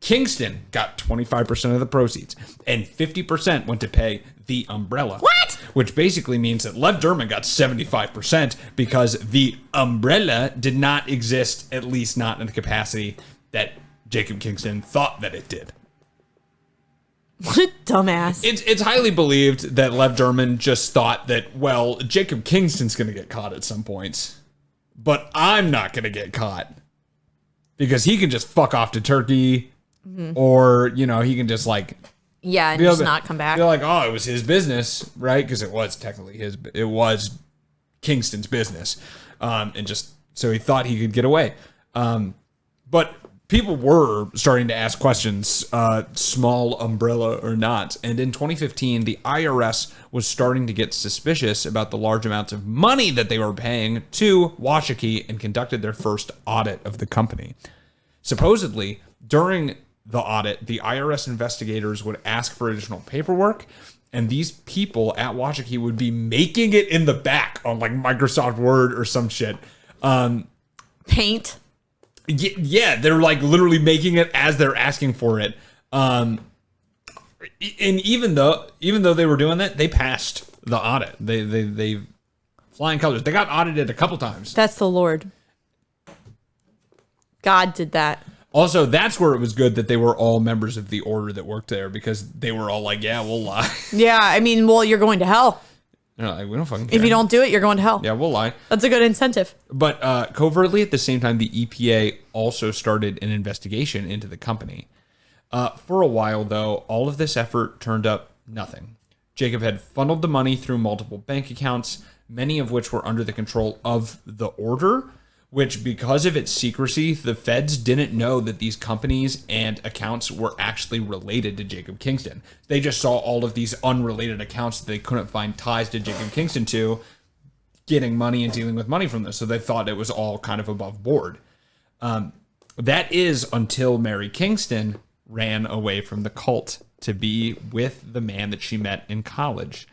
Kingston got 25% of the proceeds, and 50% went to pay the umbrella.
What?
Which basically means that Lev Derman got 75% because the umbrella did not exist, at least not in the capacity that Jacob Kingston thought that it did.
What a dumbass.
It's highly believed that Lev Derman just thought that, well, Jacob Kingston's going to get caught at some points, but I'm not going to get caught because he can just fuck off to Turkey, or, you know, he can just
Yeah, and just not come back.
Be like, oh, it was his business, right? Because it was technically it was Kingston's business, and just so he thought he could get away, but people were starting to ask questions, small umbrella or not. And in 2015, the IRS was starting to get suspicious about the large amounts of money that they were paying to Washakie, and conducted their first audit of the company. Supposedly, during the audit, the IRS investigators would ask for additional paperwork, and these people at Washakie would be making it in the back on Microsoft Word or some shit.
Paint.
Yeah, they're literally making it as they're asking for it. And even though they were doing that, they passed the audit. They flying colors. They got audited a couple times.
That's the Lord. God did that.
Also, that's where it was good that they were all members of the order that worked there, because they were all like, yeah, we'll lie.
Yeah, I mean, well, you're going to hell.
They're like, we don't fucking care.
If you don't do it, you're going to hell.
Yeah, we'll lie.
That's a good incentive.
But covertly at the same time, the EPA also started an investigation into the company. For a while, though, all of this effort turned up nothing. Jacob had funneled the money through multiple bank accounts, many of which were under the control of the order, which, because of its secrecy, the feds didn't know that these companies and accounts were actually related to Jacob Kingston. They just saw all of these unrelated accounts that they couldn't find ties to Jacob Kingston to, getting money and dealing with money from this. So they thought it was all kind of above board. That is until Mary Kingston ran away from the cult to be with the man that she met in college.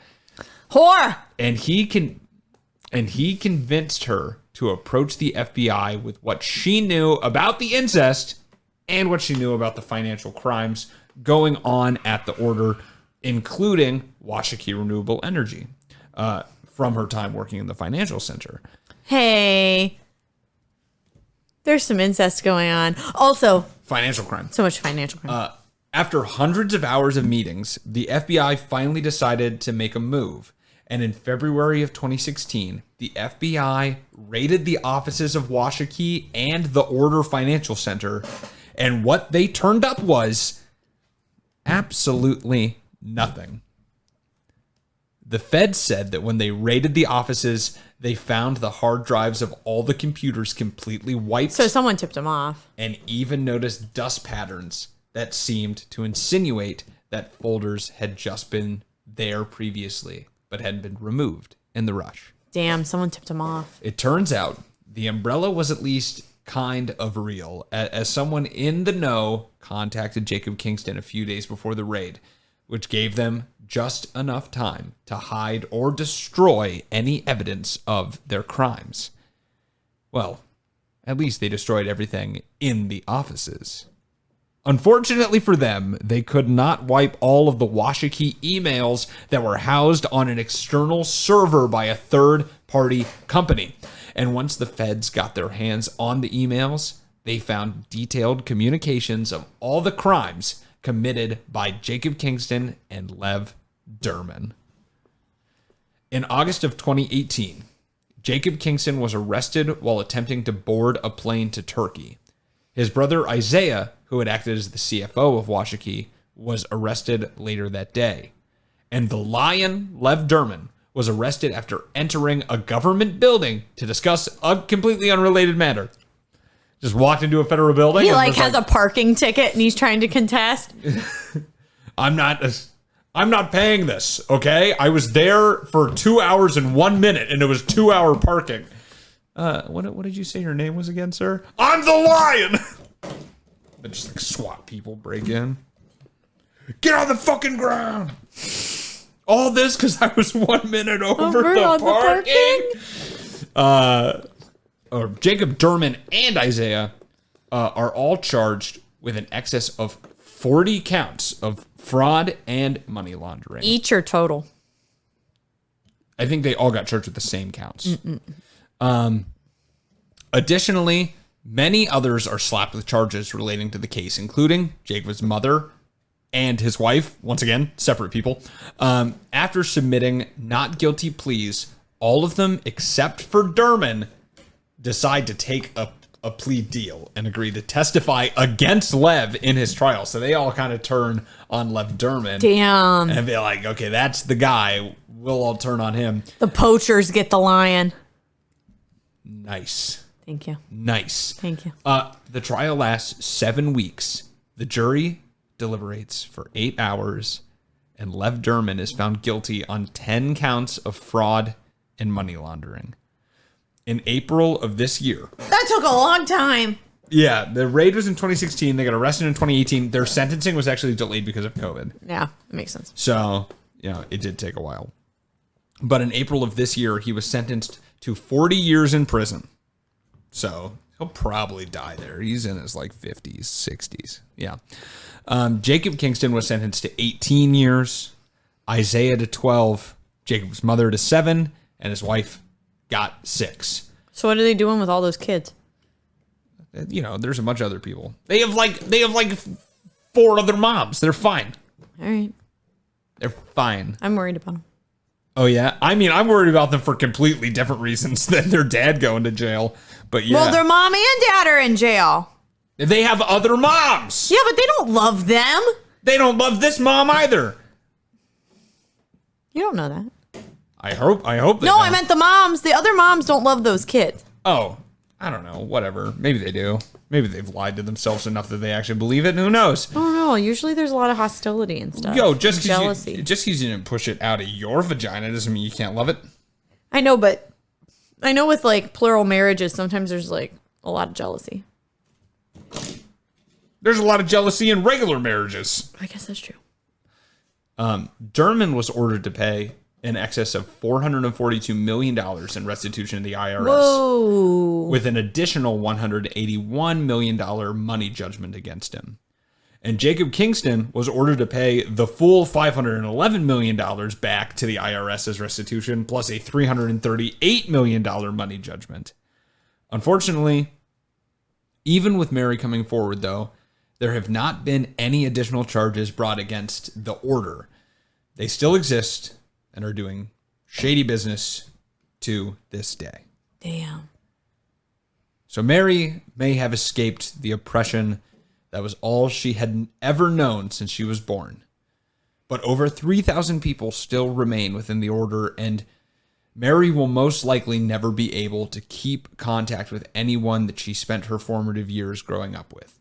Whore!
And he convinced her to approach the FBI with what she knew about the incest and what she knew about the financial crimes going on at the order, including Washakie Renewable Energy, from her time working in the financial center.
Hey, there's some incest going on. Also,
Financial crime.
so much financial crime.
After hundreds of hours of meetings, the FBI finally decided to make a move. And in February of 2016, the FBI raided the offices of Washakie and the Order Financial Center. And what they turned up was absolutely nothing. The feds said that when they raided the offices, they found the hard drives of all the computers completely wiped.
So someone tipped him off.
And even noticed dust patterns that seemed to insinuate that folders had just been there previously, but hadn't been removed in the rush.
Damn, someone tipped him off.
It turns out the umbrella was at least kind of real, as someone in the know contacted Jacob Kingston a few days before the raid, which gave them just enough time to hide or destroy any evidence of their crimes. Well, at least they destroyed everything in the offices. Unfortunately for them, they could not wipe all of the Washakie emails that were housed on an external server by a third-party company. And once the feds got their hands on the emails, they found detailed communications of all the crimes committed by Jacob Kingston and Lev Derman. In August of 2018, Jacob Kingston was arrested while attempting to board a plane to Turkey. His brother Isaiah, who had acted as the CFO of Washakie, was arrested later that day. And the lion, Lev Derman, was arrested after entering a government building to discuss a completely unrelated matter. Just walked into a federal building.
He has a parking ticket and he's trying to contest.
I'm not paying this, okay? I was there for 2 hours and 1 minute, and it was 2-hour parking. What did you say your name was again, sir? I'm the lion! They just like SWAT people break in. Get on the fucking ground! All this because I was 1 minute over the parking. Jacob Derman and Isaiah are all charged with an excess of 40 counts of fraud and money laundering.
Each or total?
I think they all got charged with the same counts. Additionally, many others are slapped with charges relating to the case, including Jacob's mother and his wife, once again, separate people. After submitting not guilty pleas, all of them, except for Derman, decide to take a plea deal and agree to testify against Lev in his trial. So they all kind of turn on Lev Derman.
Damn.
And be like, okay, that's the guy. We'll all turn on him.
The poachers get the lion.
Nice.
Thank you.
Nice.
Thank you.
The trial lasts 7 weeks. The jury deliberates for 8 hours, and Lev Derman is found guilty on 10 counts of fraud and money laundering. In April of this year.
That took a long time.
Yeah, the raid was in 2016. They got arrested in 2018. Their sentencing was actually delayed because of COVID.
Yeah, that makes sense.
So, it did take a while. But in April of this year, he was sentenced to 40 years in prison. So he'll probably die there. He's in his 50s, 60s. Yeah. Jacob Kingston was sentenced to 18 years, Isaiah to 12, Jacob's mother to 7, and his wife got 6.
So what are they doing with all those kids?
You know, there's a bunch of other people. They have like 4 other moms. They're fine.
All right.
They're fine.
I'm worried about them.
Oh, yeah? I mean, I'm worried about them for completely different reasons than their dad going to jail. But yeah.
Well, their mom and dad are in jail.
They have other moms.
Yeah, but they don't love them.
They don't love this mom either.
You don't know that.
I hope they
No,
don't.
I meant the moms. The other moms don't love those kids.
Oh, I don't know. Whatever. Maybe they do. Maybe they've lied to themselves enough that they actually believe it. Who knows?
I don't know. Usually there's a lot of hostility and stuff.
Yo, just
jealousy.
because you didn't push it out of your vagina doesn't mean you can't love it.
I know, but I know with like plural marriages, sometimes there's like a lot of jealousy.
There's a lot of jealousy in regular marriages.
I guess that's true.
Derman was ordered to pay in excess of $442 million in restitution to the IRS.
Whoa.
With an additional $181 million money judgment against him. And Jacob Kingston was ordered to pay the full $511 million back to the IRS as restitution, plus a $338 million money judgment. Unfortunately, even with Mary coming forward, though, there have not been any additional charges brought against the order. They still exist and are doing shady business to this day.
Damn.
So Mary may have escaped the oppression that was all she had ever known since she was born. But over 3,000 people still remain within the order, and Mary will most likely never be able to keep contact with anyone that she spent her formative years growing up with.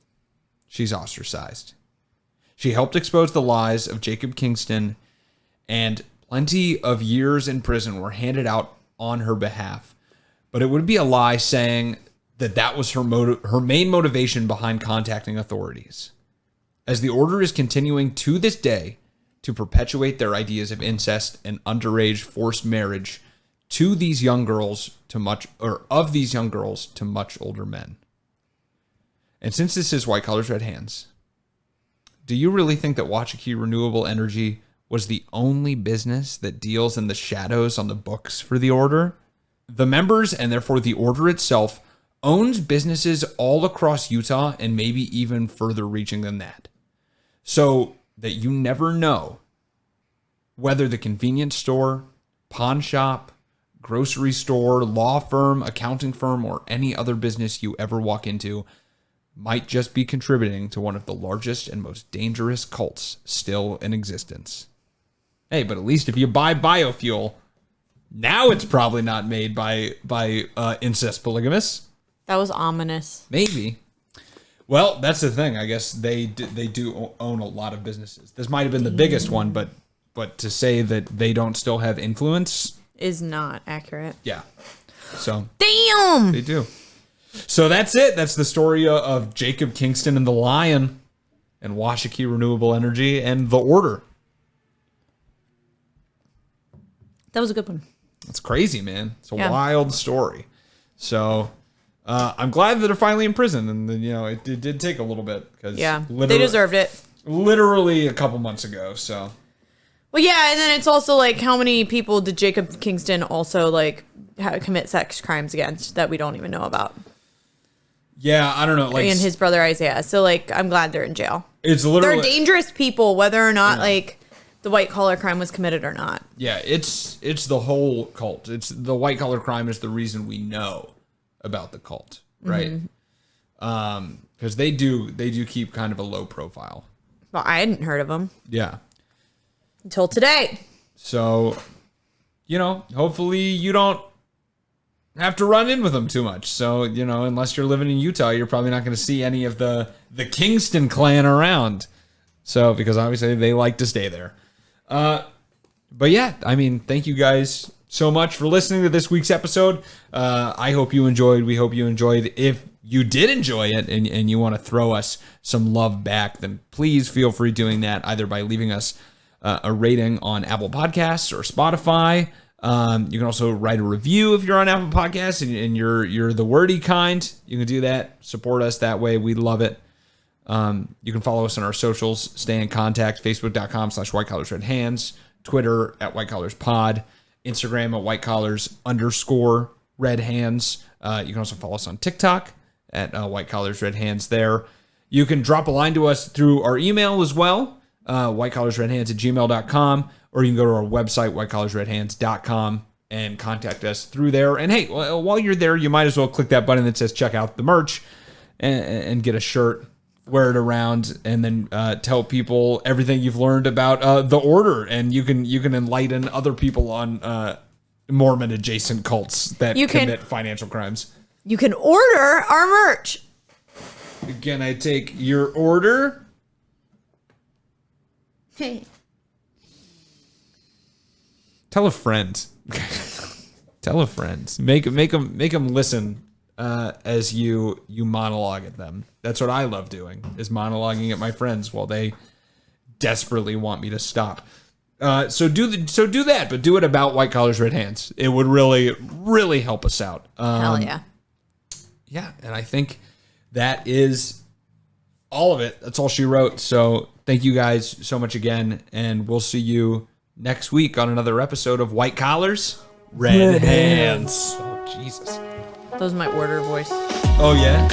She's ostracized. She helped expose the lies of Jacob Kingston, and plenty of years in prison were handed out on her behalf. But it would be a lie saying that was her main motivation behind contacting authorities. As the order is continuing to this day to perpetuate their ideas of incest and underage forced marriage to these young girls of these young girls to much older men. And since this is White Collars, Red Hands, do you really think that Washakie Renewable Energy was the only business that deals in the shadows on the books for the order? The members, and therefore the order itself, owns businesses all across Utah and maybe even further reaching than that. So that you never know whether the convenience store, pawn shop, grocery store, law firm, accounting firm, or any other business you ever walk into might just be contributing to one of the largest and most dangerous cults still in existence. Hey, but at least if you buy biofuel, now it's probably not made by incest polygamists.
That was ominous.
Maybe. Well, that's the thing. I guess they do own a lot of businesses. This might have been the biggest one, but to say that they don't still have influence
is not accurate.
Yeah. So
damn,
they do. So that's it. That's the story of Jacob Kingston and the Lion, and Washakie Renewable Energy and the Order.
That was a good one.
That's crazy, man. It's a wild story. So I'm glad that they're finally in prison, and it did take a little bit because
they deserved it.
Literally a couple months ago. So.
Well, yeah, and then it's also like, how many people did Jacob Kingston also like commit sex crimes against that we don't even know about?
Yeah, I don't know. Like,
and his brother Isaiah. So like, I'm glad they're in jail.
It's literally
they're dangerous people, whether or not like the white collar crime was committed or not.
Yeah, it's the whole cult. It's the white collar crime is the reason we know about the cult, right? Because they do keep kind of a low profile.
Well, I hadn't heard of them.
Yeah.
Until today.
So, hopefully you don't have to run in with them too much. So, unless you're living in Utah, you're probably not going to see any of the Kingston clan around. So, because obviously they like to stay there. But yeah, I mean, thank you guys so much for listening to this week's episode. I hope you enjoyed. We hope you enjoyed. If you did enjoy it and you want to throw us some love back, then please feel free doing that either by leaving us a rating on Apple Podcasts or Spotify. You can also write a review if you're on Apple Podcasts and you're the wordy kind. You can do that. Support us that way. We love it. You can follow us on our socials. Stay in contact. Facebook.com/WhiteCollarsRedHands. Twitter @WhiteCollarsPod. Instagram @WhiteCollars_RedHands. You can also follow us on TikTok at White Collars Red Hands there. You can drop a line to us through our email as well, whitecollarsredhands@gmail.com, or you can go to our website, whitecollarsredhands.com, and contact us through there. And hey, while you're there, you might as well click that button that says check out the merch and get a shirt, wear it around, and then tell people everything you've learned about the order, and you can enlighten other people on Mormon adjacent cults that commit financial crimes.
You can order our merch.
Can I take your order?
Hey.
Tell a friend. Tell a friend. Make them listen as you monologue at them. That's what I love doing, is monologuing at my friends while they desperately want me to stop. So do that, but do it about White Collars Red Hands. It would really, really help us out.
Hell yeah.
Yeah, and I think that is all of it. That's all she wrote. So thank you guys so much again, and we'll see you next week on another episode of White Collars Red Hands. Oh, Jesus.
That was my order voice.
Oh, yeah?